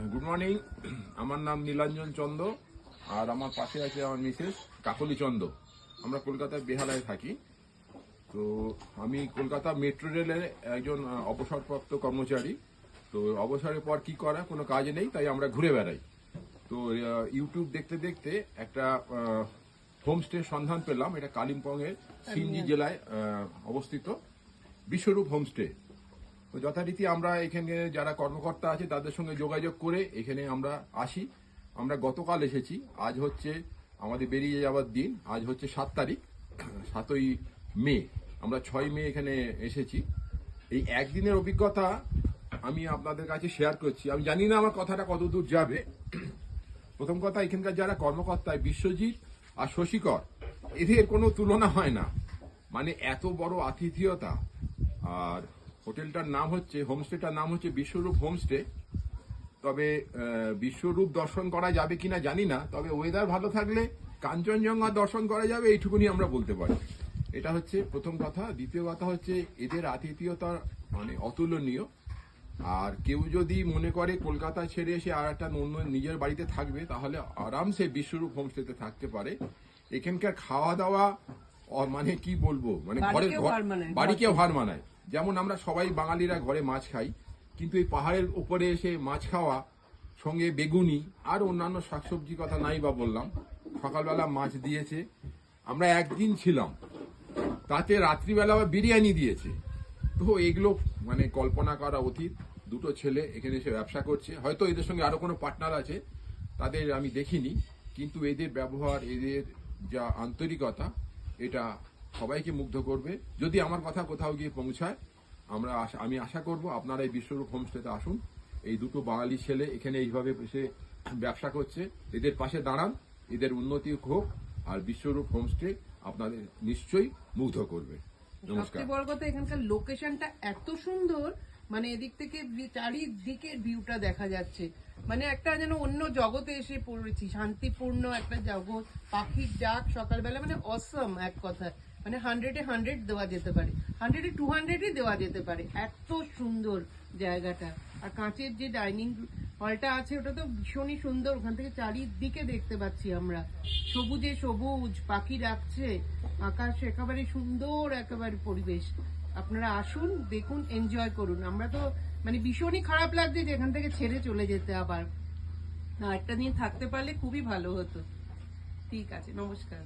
Good morning. আমার নাম নীলাঞ্জন চন্দ, আর আমার পাশে আছে আমার মিসেস কাকলি চন্দ। আমরা কলকাতার বেহালায় থাকি। তো আমি কলকাতা মেট্রো রেলের একজন অবসরপ্রাপ্ত কর্মচারী। তো অবসরের পর কি করা, কোনো কাজ নেই, তাই আমরা ঘুরে বেড়াই। তো ইউটিউব দেখতে দেখতে একটা হোমস্টে সন্ধান পেলাম। এটা কালিম্পংয়ের সিনজি জেলায় অবস্থিত বিশ্বরূপ হোমস্টে। তো যথারীতি আমরা এখানে যারা কর্মকর্তা আছে তাদের সঙ্গে যোগাযোগ করে এখানে আমরা আসি। আমরা গতকাল এসেছি, আজ হচ্ছে আমাদের বেরিয়ে যাওয়ার দিন। আজ হচ্ছে 7 তারিখ, 7ই মে। আমরা 6 মে এখানে এসেছি। এই একদিনের অভিজ্ঞতা আমি আপনাদের কাছে শেয়ার করছি। আমি জানি না আমার কথাটা কত দূর যাবে। প্রথম কথা, এখানকার যারা কর্মকর্তা বিশ্বজিৎ আর শশীকর, এদের কোনো তুলনা হয় না। মানে এত বড় আতিথেয়তা। আর হোটেলটার নাম হচ্ছে, হোমস্টেটার নাম হচ্ছে বিশ্বরূপ হোমস্টে। তবে বিশ্বরূপ দর্শন করা যাবে কিনা জানি না, তবে ওয়েদার ভালো থাকলে কাঞ্চনজঙ্ঘা দর্শন করা যাবে, এইটুকুনি আমরা বলতে পারি। এটা হচ্ছে প্রথম কথা। দ্বিতীয় কথা হচ্ছে এদের আতিথেয়তা মানে অতুলনীয়। আর কেউ যদি মনে করে কলকাতা ছেড়ে এসে আর একটা অন্য নিজের বাড়িতে থাকবে, তাহলে আরামসে বিশ্বরূপ হোমস্টেতে থাকতে পারে। এখানকার খাওয়া দাওয়া মানে কি বলবো, মানে বাড়িকেও হার মানায়। যেমন আমরা সবাই বাঙালিরা ঘরে মাছ খাই, কিন্তু এই পাহাড়ের উপরে এসে মাছ খাওয়া, সঙ্গে বেগুনি আর অন্যান্য শাকসবজি কথা নাই বা বললাম। সকালবেলা মাছ দিয়েছে, আমরা একদিন ছিলাম, তাতে রাত্রিবেলা বিরিয়ানি দিয়েছে। তো এগুলো মানে কল্পনা করা অতীত। দুটো ছেলে এখানে এসে ব্যবসা করছে, হয়তো এদের সঙ্গে আরো কোনো পার্টনার আছে, তাদের আমি দেখিনি, কিন্তু এদের ব্যবহার, এদের যা আন্তরিকতা, এটা সবাইকে মুগ্ধ করবে। যদি আমার কথা কোথাও গিয়ে পৌঁছায়, আমি আশা করব আপনারা এই বিশ্বরূপ হোমস্টেতে আসুন। এই দুটো বাঙালি ছেলে এখানে এইভাবে এসে ব্যবসা করছে, এদের পাশে দাঁড়ান, এদের উন্নতি হোক। আর বিশ্বরূপ হোমস্টে আপনাদের নিশ্চয়ই মুগ্ধ করবে। নমস্কার। সবচেয়ে বড় কথা, এখানকার লোকেশনটা এত সুন্দর, মানে এদিক থেকে চারিদিকের ভিউটা দেখা যাচ্ছে, মানে একটা যেন অন্য জগতে এসে পড়েছি। শান্তিপূর্ণ একটা জগৎ, পাখির ডাক সকালবেলা, মানে অসম এক কথায়। মানে 100-এ 100 দেওয়া যেতে পারে, 100-এ 200-ই দেওয়া যেতে পারে, এত সুন্দর জায়গাটা। আর কাঁচের যে ডাইনিং হলটা আছে, ওটা তো ভীষণই সুন্দর। ওখান থেকে চারিদিকে দেখতে পাচ্ছি আমরা, সবুজে সবুজ, পাখি ডাকছে, আকাশ একেবারে সুন্দর, একেবারে পরিবেশ। আপনারা আসুন, দেখুন, এনজয় করুন। আমরা তো মানে ভীষণই খারাপ লাগছে যে এখান থেকে ছেড়ে চলে যেতে। আবার না, একটা দিন থাকতে পারলে খুবই ভালো হতো। ঠিক আছে, নমস্কার।